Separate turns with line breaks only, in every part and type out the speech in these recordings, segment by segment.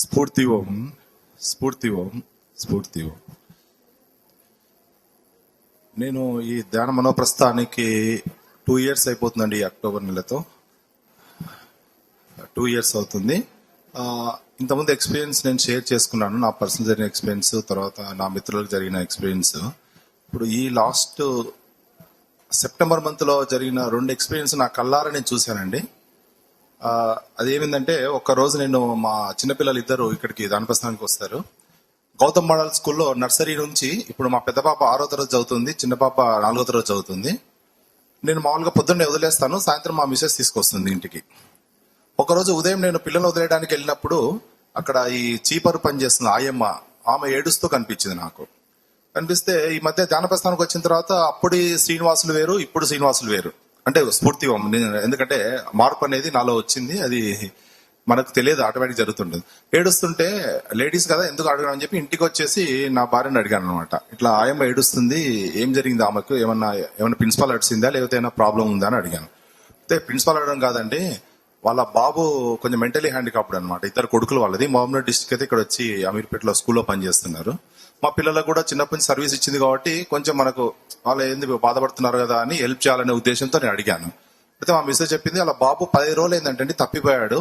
స్ఫూర్తి ఓం, స్ఫూర్తి ఓం, స్ఫూర్తి ఓం. నేను ఈ ధ్యాన మనోప్రస్థానికి 2 years అయిపోతుందండి. ఈ అక్టోబర్ నెలతో 2 years అవుతుంది. ఇంతకుముందు ఎక్స్పీరియన్స్ నేను షేర్ చేసుకున్నాను, నా పర్సనల్ జరిగిన ఎక్స్పీరియన్స్, తర్వాత నా మిత్రులకు జరిగిన ఎక్స్పీరియన్స్. ఇప్పుడు ఈ లాస్ట్ సెప్టెంబర్ మంత్లో జరిగిన 2 ఎక్స్పీరియన్స్ నా కళ్ళారా నేను చూశానండి. అదేమిందంటే, ఒక్కరోజు నేను మా చిన్నపిల్లలు ఇద్దరు ఇక్కడికి దానప్రస్థానానికి వస్తారు. గౌతమ్ మోడల్ స్కూల్లో నర్సరీ నుంచి ఇప్పుడు మా పెద్ద పాప 6వ తరగతి చదువుతుంది, చిన్న పాప 4వ తరగతి చదువుతుంది. నేను మామూలుగా పొద్దున్నే వదిలేస్తాను, సాయంత్రం మా మిసెస్ తీసుకొస్తుంది ఇంటికి. ఒకరోజు ఉదయం నేను పిల్లలు వదిలేయడానికి వెళ్ళినప్పుడు అక్కడ ఈ చీపరు పనిచేస్తుంది ఆయమ్మ, ఆమె ఏడుస్తూ కనిపించింది నాకు. కనిపిస్తే ఈ మధ్య ధ్యానప్రస్థానానికి వచ్చిన తర్వాత అప్పుడు శ్రీనివాసులు వేరు, ఇప్పుడు శ్రీనివాసులు వేరు. అంటే స్ఫూర్తి, ఎందుకంటే మార్పు అనేది నాలో వచ్చింది, అది మనకు తెలియదు, ఆటోమేటిక్ జరుగుతుంటుంది. ఏడుస్తుంటే లేడీస్ కదా ఎందుకు అడగడం అని చెప్పి ఇంటికి వచ్చేసి నా భార్యను అడిగాను అనమాట. ఇట్లా ఆయమ్మ ఏడుస్తుంది, ఏం జరిగింది, ఆమెకు ఏమన్నా ప్రిన్సిపాల్ అడిసిందా లేకపోతే ఏమైనా ప్రాబ్లం ఉందా అని అడిగాను. అయితే ప్రిన్సిపాల్ అడగడం కాదండి, వాళ్ళ బాబు కొంచెం మెంటలీ హ్యాండికాప్డ్ అనమాట. 2 కొడుకులు వాళ్ళది. మహబూబ్నగర్ డిస్ట్రిక్ట్ అయితే ఇక్కడ వచ్చి అమీర్పేటలో స్కూల్లో పనిచేస్తున్నారు. మా పిల్లలకు కూడా చిన్నప్పటి నుంచి సర్వీస్ ఇచ్చింది కాబట్టి కొంచెం మనకు వాళ్ళు ఏంది బాధపడుతున్నారు కదా అని హెల్ప్ చేయాలనే ఉద్దేశంతో నేను అడిగాను. అయితే మా మిస్సెస్ చెప్పింది, అలా బాబు 10 రోజులు ఏంటంటే తప్పిపోయాడు,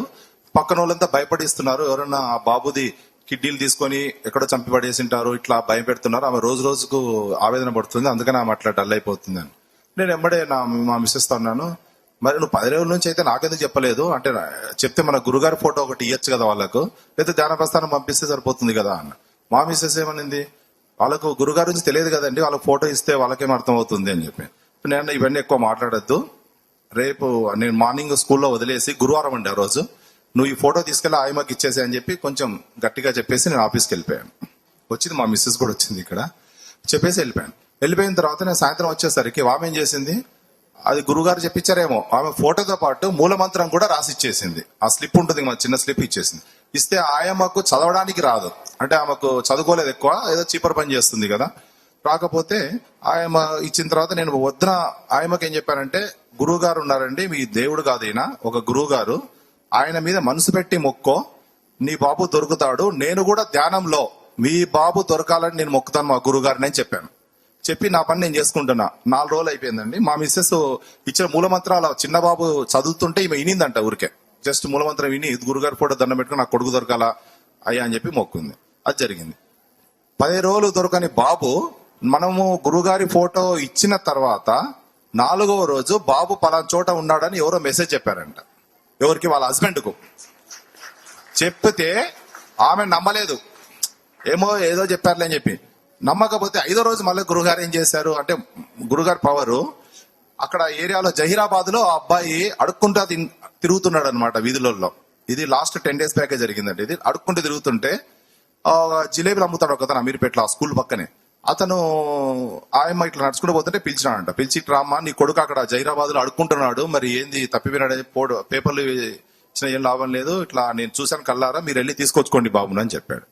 పక్కన వాళ్ళంతా భయపడిస్తున్నారు, ఎవరన్నా ఆ బాబుది కిడ్నీలు తీసుకొని ఎక్కడో చంపి పడేసింటారు, ఇట్లా భయం పెడుతున్నారు, ఆమె రోజు రోజుకు ఆవేదన పడుతుంది, అందుకని ఆమె అట్లా డల్ అయిపోతుంది అని. నేను వెంబడే మా మిస్సెస్ తో అన్నాను, మరి నువ్వు 10 రోజుల నుంచి అయితే నాకెందుకు చెప్పలేదు అంటే, చెప్తే మన గురుగారి ఫోటో ఒకటి ఇవ్వచ్చు కదా వాళ్ళకు, లేదా ధ్యాన ప్రస్థానం పంపిస్తే సరిపోతుంది కదా అన్న. మా మిస్సెస్ ఏమనింది, వాళ్ళకు గురుగారి నుంచి తెలియదు కదండి, వాళ్ళకి ఫోటో ఇస్తే వాళ్ళకేం అర్థం అవుతుంది అని చెప్పి. నేను ఇవన్నీ ఎక్కువ మాట్లాడద్దు, రేపు నేను మార్నింగ్ స్కూల్లో వదిలేసి, గురువారం అండి ఆ రోజు, నువ్వు ఈ ఫోటో తీసుకెళ్ళి ఆయమ్మకి ఇచ్చేసి అని చెప్పి కొంచెం గట్టిగా చెప్పేసి నేను ఆఫీస్కి వెళ్ళిపోయాను. వచ్చింది మా మిస్సెస్ కూడా వచ్చింది ఇక్కడ, చెప్పేసి వెళ్ళిపోయాను. వెళ్ళిపోయిన తర్వాత నేను సాయంత్రం వచ్చేసరికి ఆమె ఏం చేసింది, అది గురుగారు చెప్పించారేమో, ఆమె ఫోటోతో పాటు మూలమంత్రం కూడా రాసి ఇచ్చేసింది. ఆ స్లిప్ ఉంటుంది, మన చిన్న స్లిప్ ఇచ్చేసింది. ఇస్తే ఆయమ్మకు చదవడానికి రాదు, అంటే ఆమెకు చదువుకోలేదు ఎక్కువ, ఏదో చీపర్ పని చేస్తుంది కదా. రాకపోతే ఆయమ్మ ఇచ్చిన తర్వాత నేను వద్దున ఆయమ్మకి ఏం చెప్పానంటే, గురువు గారు ఉన్నారండి, మీ దేవుడు కాదు ఈయన, ఒక గురువు గారు, ఆయన మీద మనసు పెట్టి మొక్కో, నీ బాబు దొరుకుతాడు, నేను కూడా ధ్యానంలో మీ బాబు దొరకాలని నేను మొక్కుతాను మా గురువు గారిని అని చెప్పాను. చెప్పి నా పని నేను చేసుకుంటున్నా. 4 రోజులు అయిపోయిందండి. మా మిస్సెస్ ఇచ్చిన మూలమంత్రాలు చిన్న బాబు చదువుతుంటే ఈమె వినిందంట, ఊరికే జస్ట్ మూలమంత్రం విని గురుగారి ఫోటో దండం పెట్టుకుని నా కొడుకు దొరకాలా అయ్యా అని చెప్పి మొక్కుంది. అది జరిగింది. 10 రోజులు దొరకని బాబు, మనము గురుగారి ఫోటో ఇచ్చిన తర్వాత 4వ రోజు బాబు పలానా చోట ఉన్నాడని ఎవరో మెసేజ్ చెప్పారంట. ఎవరికి? వాళ్ళ హస్బెండ్ కు చెప్తే ఆమె నమ్మలేదు, ఏదో చెప్పారులే అని చెప్పి నమ్మకపోతే 5వ రోజు మళ్ళీ గురుగారు ఏం చేశారు అంటే, గురుగారు పవరు అక్కడ ఏరియాలో జహీరాబాద్ లో ఆ అబ్బాయి అడుక్కుంటా తిరుగుతున్నాడు అనమాట వీధులలో. ఇది లాస్ట్ 10 days బ్యాకే జరిగిందండి. ఇది అడుక్కుంటూ తిరుగుతుంటే జిలేబీలు అమ్ముతాడు ఒకతను అమీర్పేటలో, ఆ స్కూల్ పక్కనే. అతను ఆయమ్మ ఇట్లా నడుచుకుంటూ పోతుంటే పిలిచినాడంట. పిలిచి రామ్మా, నీ కొడుకు అక్కడ జహీరాబాద్ లో అడుక్కుంటున్నాడు, మరి ఏంది తప్పిపోయినాడు, పేపర్లు ఇచ్చిన ఏం లాభం లేదు, ఇట్లా నేను చూశాను కల్లారా, మీరు వెళ్ళి తీసుకొచ్చుకోండి బాబును అని చెప్పాడు.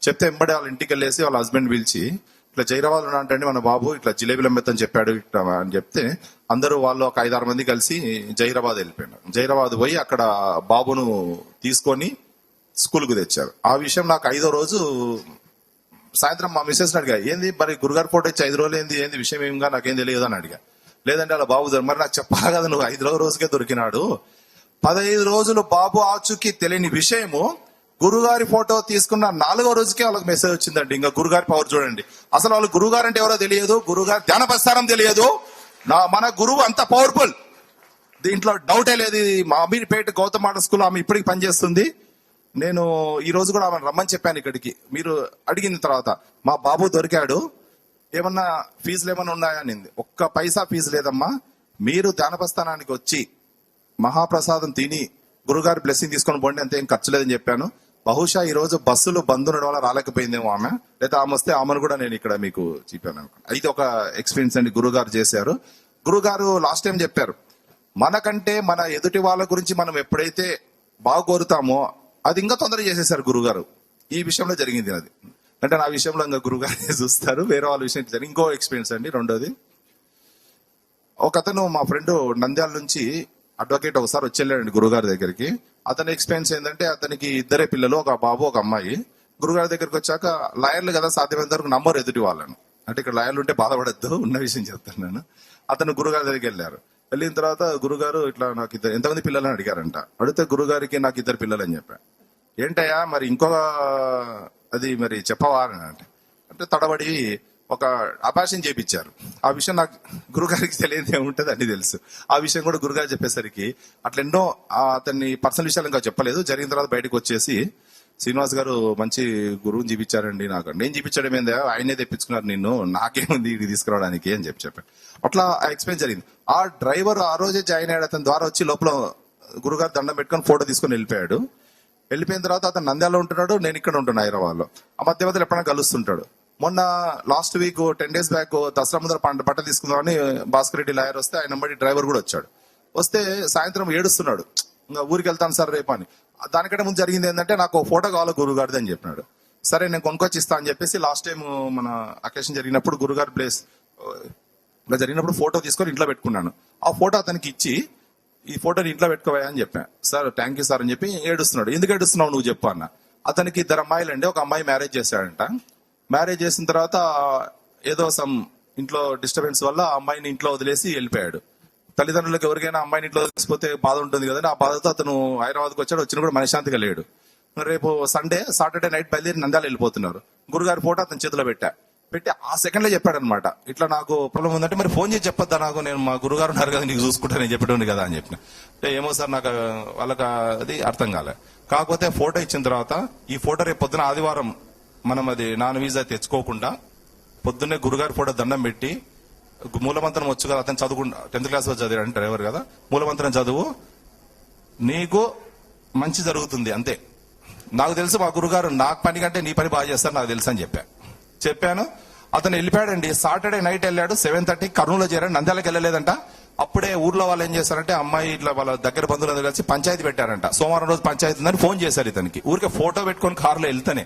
చెప్తే వెంబడే వాళ్ళ ఇంటికి వెళ్ళేసి వాళ్ళ హస్బెండ్ పిలిచి, ఇట్లా జైరాబాద్ లో అంటే మన బాబు ఇట్లా జిలేబీలు అమ్మేతని చెప్పాడు ఇట్లా అని చెప్తే, అందరూ వాళ్ళు ఒక 5-6 మంది కలిసి జైరాబాద్ వెళ్ళిపోయారు. జైరాబాద్ పోయి అక్కడ బాబును తీసుకొని స్కూల్కు తెచ్చారు. ఆ విషయం నాకు 5వ రోజు సాయంత్రం మా మిస్సెస్ అడిగా, ఏంది మరి గురుగారి ఫోటో ఇచ్చి 5 రోజులు ఏంది విషయం ఏంగా నాకేం తెలియదు అని అడిగా. లేదంటే అలా బాబు మరి నాకు చెప్పాలి కదా, నువ్వు 5వ రోజుకే దొరికినాడు, 15 రోజులు బాబు ఆచూకీ తెలియని విషయము గురుగారి ఫోటో తీసుకున్న 4వ రోజుకే వాళ్ళకి మెసేజ్ వచ్చిందండి. ఇంకా గురుగారి పవర్ చూడండి. అసలు వాళ్ళు గురుగారు అంటే ఎవరో తెలియదు, గురుగారు ధ్యాన ప్రస్థానం తెలియదు, మన గురువు అంత పవర్ఫుల్, దీంట్లో డౌటే లేదు. మా అమీర్పేట గౌతమ్ మోడల్ స్కూల్ ఆమె ఇప్పటికి పనిచేస్తుంది. నేను ఈ రోజు కూడా ఆమె రమ్మని చెప్పాను ఇక్కడికి. మీరు అడిగిన తర్వాత మా బాబు దొరికాడు, ఏమన్నా ఫీజులు ఏమన్నా ఉన్నాయా అనింది. 1 పైసా ఫీజు లేదమ్మా, మీరు ధ్యాన ప్రస్థానానికి వచ్చి మహాప్రసాదం తిని గురుగారి బ్లెస్సింగ్ తీసుకొని పోండి, అంతే, ఏం ఖర్చు లేదని చెప్పాను. బహుశా ఈ రోజు బస్సులు బంద్ ఉండడం వల్ల రాలేకపోయిందేమో ఆమె, లేదా ఆమె వస్తే ఆమెను కూడా నేను ఇక్కడ మీకు చెప్పాను. అయితే ఒక ఎక్స్పీరియన్స్ అండి గురుగారు చేశారు. గురుగారు లాస్ట్ టైం చెప్పారు, మనకంటే మన ఎదుటి వాళ్ళ గురించి మనం ఎప్పుడైతే బాగా కోరుతామో అది ఇంకా తొందరగా చేసేసారు గురుగారు. ఈ విషయంలో జరిగింది అది. అంటే నా విషయంలో ఇంకా గురుగారే చూస్తారు, వేరే వాళ్ళ విషయం జరిగింది. ఇంకో ఎక్స్పీరియన్స్ అండి, రెండోది. ఒక అతను మా ఫ్రెండ్ నంద్యాల నుంచి అడ్వకేట్ ఒకసారి వచ్చి వెళ్ళాడండి గురుగారి దగ్గరికి. అతని ఎక్స్పీరియన్స్ ఏంటంటే అతనికి ఇద్దరే పిల్లలు, ఒక బాబు ఒక అమ్మాయి. గురుగారి దగ్గరికి వచ్చాక లాయర్లు కదా, సాధ్యమైనంత వరకు నంబర్ ఎదుటి వాళ్ళను, అంటే ఇక్కడ లాయర్లు ఉంటే బాధపడద్దు, ఉన్న విషయం చెప్తాను నేను. అతను గురుగారి దగ్గరికి వెళ్ళారు. వెళ్ళిన తర్వాత గురుగారు ఇట్లా నాకు ఇద్దరు ఎంతమంది పిల్లలని అడిగారంట. అడిగితే గురుగారికి నాకు ఇద్దరు పిల్లలు అని చెప్పా. ఏంటయ్యా మరి ఇంకొక అది మరి చెప్పవా అంటే తడబడి ఒక అపాషన్ చేపించారు. ఆ విషయం నాకు గురుగారికి తెలియదు ఏముంటుంది అన్ని తెలుసు. ఆ విషయం కూడా గురుగారు చెప్పేసరికి అట్లా ఎన్నో అతన్ని పర్సనల్ విషయాలు ఇంకా చెప్పలేదు. జరిగిన తర్వాత బయటకు వచ్చేసి శ్రీనివాస్ గారు మంచి గురువుని చూపించారండి నాకు. నేను చూపించడం ఏందా, ఆయనే తెప్పించుకున్నారు నిన్ను, నాకేముంది ఇది తీసుకురావడానికి అని చెప్పాను. అట్లా ఆ ఎక్స్పీరియన్స్ జరిగింది. ఆ డ్రైవర్ ఆ రోజే జాయిన్ అయ్యాడు. అతని ద్వారా వచ్చి లోపల గురుగారు దండం పెట్టుకొని ఫోటో తీసుకొని వెళ్ళిపోయాడు. వెళ్ళిపోయిన తర్వాత అతను నంద్యాలలో ఉంటున్నాడు, నేను ఇక్కడ ఉంటున్నా హైదరాబాద్ లో. ఆ మధ్య మధ్యలో ఎప్పుడైనా కలుస్తుంటాడు. మొన్న last week 10 days back Dasara ముందర బట్టలు తీసుకుందామని భాస్కర్ రెడ్డి లాయర్ వస్తే ఆయన బట్టి డ్రైవర్ కూడా వచ్చాడు. వస్తే సాయంత్రం ఏడుస్తున్నాడు, ఇంకా ఊరికి వెళ్తాను సార్ రేపు అని. దానికంటే ముందు జరిగింది ఏంటంటే నాకు ఫోటో కావాలి గురుగారిది అని చెప్పినాడు. సరే నేను కొనుక్కొచ్చి ఇస్తా అని చెప్పేసి లాస్ట్ టైం మన అకేషన్ జరిగినప్పుడు గురుగారి ప్లేస్ ఇలా జరిగినప్పుడు ఫోటో తీసుకొని ఇంట్లో పెట్టుకున్నాను. ఆ ఫోటో అతనికి ఇచ్చి ఈ ఫోటోని ఇంట్లో పెట్టుకోవా అని చెప్పాను. సార్ థ్యాంక్ యూ సార్ అని చెప్పి ఏడుస్తున్నాడు. ఎందుకు ఏడుస్తున్నావు నువ్వు చెప్పు అన్న. అతనికి 2 అమ్మాయిలండి, ఒక అమ్మాయి మ్యారేజ్ చేశాడంట. మ్యారేజ్ చేసిన తర్వాత ఏదో సమ్ ఇంట్లో డిస్టర్బెన్స్ వల్ల ఆ అమ్మాయిని ఇంట్లో వదిలేసి వెళ్ళిపోయాడు. తల్లిదండ్రులకు ఎవరికైనా అమ్మాయిని ఇంట్లో వదిలేసిపోతే బాధ ఉంటుంది కదా, ఆ బాధతో అతను హైదరాబాద్కి వచ్చాడు. వచ్చిన కూడా మనశ్శాంతిగా లేడు. రేపు సాటర్డే నైట్ బయలుదేరి నంద్యాల వెళ్ళిపోతున్నారు. గురుగారి ఫోటో అతని చేతిలో పెట్టి ఆ సెకండ్ లో చెప్పాడు అనమాట, ఇట్లా నాకు ప్రాబ్లం ఉందంటే మరి ఫోన్ చేసి చెప్పొద్దా నాకు, నేను మా గురుగారు ఉన్నారు కదా నీకు చూసుకుంటా నేను చెప్పేటోని కదా అని చెప్పిన. ఏమో సార్ నాకు వాళ్ళకి అది అర్థం కాలే. కాకపోతే ఫోటో ఇచ్చిన తర్వాత ఈ ఫోటో రేపు పొద్దున ఆదివారం మనం అది నాన్ వీజా తెచ్చుకోకుండా పొద్దున్నే గురుగారి ఫోటో దండం పెట్టి మూలమంత్రం వచ్చు కదా, అతను చదువుకుంటా 10th class చదివాడు అంటే డ్రైవర్ కదా, మూలమంత్రం చదువు నీకు మంచి జరుగుతుంది అంతే. నాకు తెలుసు మా గురుగారు నాకు పని కంటే నీ పని బాగా చేస్తారు నాకు తెలుసు అని చెప్పాను. అతను వెళ్ళిపోయాడండి. సాటర్డే నైట్ వెళ్ళాడు. 7:30 కర్నూలులో చేరాడు. నంద్యాలకు వెళ్ళలేదంట. అప్పుడే ఊర్లో వాళ్ళు ఏం చేశారంటే అమ్మాయి ఇట్లా వాళ్ళ దగ్గర బంధువులందరూ కలిసి పంచాయతీ పెట్టారంట. సోమవారం రోజు పంచాయతీ ఉందని ఫోన్ చేశారు ఇతనికి. ఊరికే ఫోటో పెట్టుకొని కారులో వెళ్తానే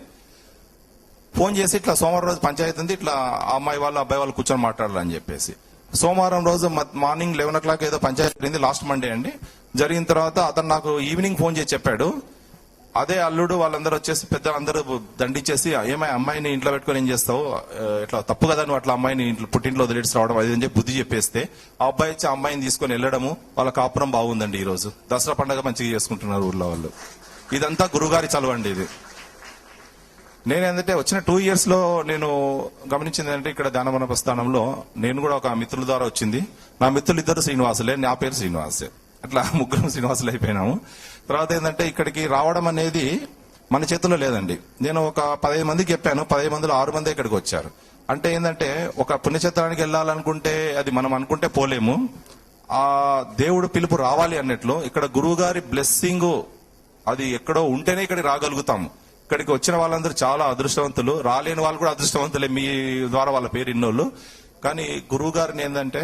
ఫోన్ చేసి ఇట్లా సోమవారం రోజు పంచాయతీ ఉంది, ఇట్లా ఆ అమ్మాయి వాళ్ళు అబ్బాయి వాళ్ళు కూర్చొని మాట్లాడాలని చెప్పేసి. సోమవారం రోజు మార్నింగ్ 11 o'clock ఏదో పంచాయతీ జరిగింది. లాస్ట్ మండే అండి. జరిగిన తర్వాత అతను నాకు ఈవినింగ్ ఫోన్ చేసి చెప్పాడు. అదే అల్లుడు వాళ్ళందరూ వచ్చేసి పెద్దలందరూ దండిచ్చేసి ఏమై అమ్మాయిని ఇంట్లో పెట్టుకొని ఏం చేస్తావు, ఇట్లా తప్పు కదా నువ్వు అట్లా అమ్మాయిని ఇంట్లో పుట్టింట్లో వదిలేసి రావడం అది అని చెప్పి బుద్ధి చెప్పేస్తే ఆ అబ్బాయి వచ్చి ఆ అమ్మాయిని తీసుకొని వెళ్ళడము, వాళ్ళ కాపురం బాగుందండి. ఈ రోజు దసరా పండుగ మంచిగా చేసుకుంటున్నారు ఊర్లో వాళ్ళు. ఇదంతా గురుగారి చలవండి ఇది. నేనేంటంటే వచ్చిన 2 years లో నేను గమనించింది ఏంటంటే ఇక్కడ ధ్యానవన ప్రస్థానంలో నేను కూడా ఒక మిత్రుల ద్వారా వచ్చింది. నా మిత్రులు ఇద్దరు శ్రీనివాసులే, నా పేరు శ్రీనివాసే. అట్లా ముగ్గురు శ్రీనివాసులు అయిపోయినాము. తర్వాత ఏంటంటే ఇక్కడికి రావడం అనేది మన చేతుల్లో లేదండి. నేను ఒక 15 మందికి చెప్పాను, 15 మందిలో 6 మంది ఇక్కడికి వచ్చారు. అంటే ఏంటంటే ఒక పుణ్యక్షేత్రానికి వెళ్ళాలనుకుంటే అది మనం అనుకుంటే పోలేము, ఆ దేవుడు పిలుపు రావాలి అన్నట్లు ఇక్కడ గురువు గారి బ్లెస్సింగ్ అది ఎక్కడో ఉంటేనే ఇక్కడికి రాగలుగుతాము. ఇక్కడికి వచ్చిన వాళ్ళందరూ చాలా అదృష్టవంతులు, రాలేని వాళ్ళు కూడా అదృష్టవంతులే, మీ ద్వారా వాళ్ళ పేరు ఇన్నోళ్ళు. కానీ గురువు గారిని ఏంటంటే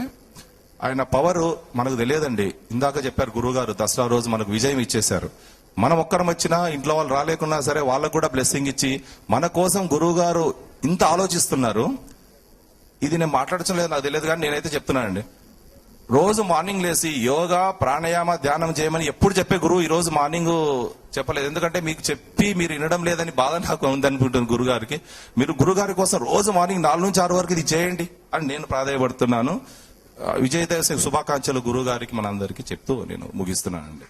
ఆయన పవర్ మనకు తెలియదండి. ఇందాక చెప్పారు గురువు గారు దసరా రోజు మనకు విజయం ఇచ్చేశారు. మనం ఒక్కరం వచ్చినా ఇంట్లో వాళ్ళు రాలేకున్నా సరే వాళ్ళకు కూడా బ్లెస్సింగ్ ఇచ్చి మన కోసం గురువు గారు ఇంత ఆలోచిస్తున్నారు. ఇది నేను మాట్లాడటం లేదు నాకు తెలియదు, కానీ నేనైతే చెప్తున్నానండి. రోజు మార్నింగ్ లేసి యోగా ప్రాణాయామ ధ్యానం చేయమని ఎప్పుడు చెప్పే గురువు ఈ రోజు మార్నింగ్ చెప్పలేదు. ఎందుకంటే మీకు చెప్పి మీరు వినడం లేదని బాధ నాకు ఉందనుకుంటున్నాను గురుగారికి. మీరు గురుగారి కోసం రోజు మార్నింగ్ 4 నుంచి 6 వరకు ఇది చేయండి అని నేను ప్రాధాయపడుతున్నాను. విజయదశమి శుభాకాంక్షలు గురువు గారికి మనందరికీ చెప్తూ నేను ముగిస్తున్నానండి.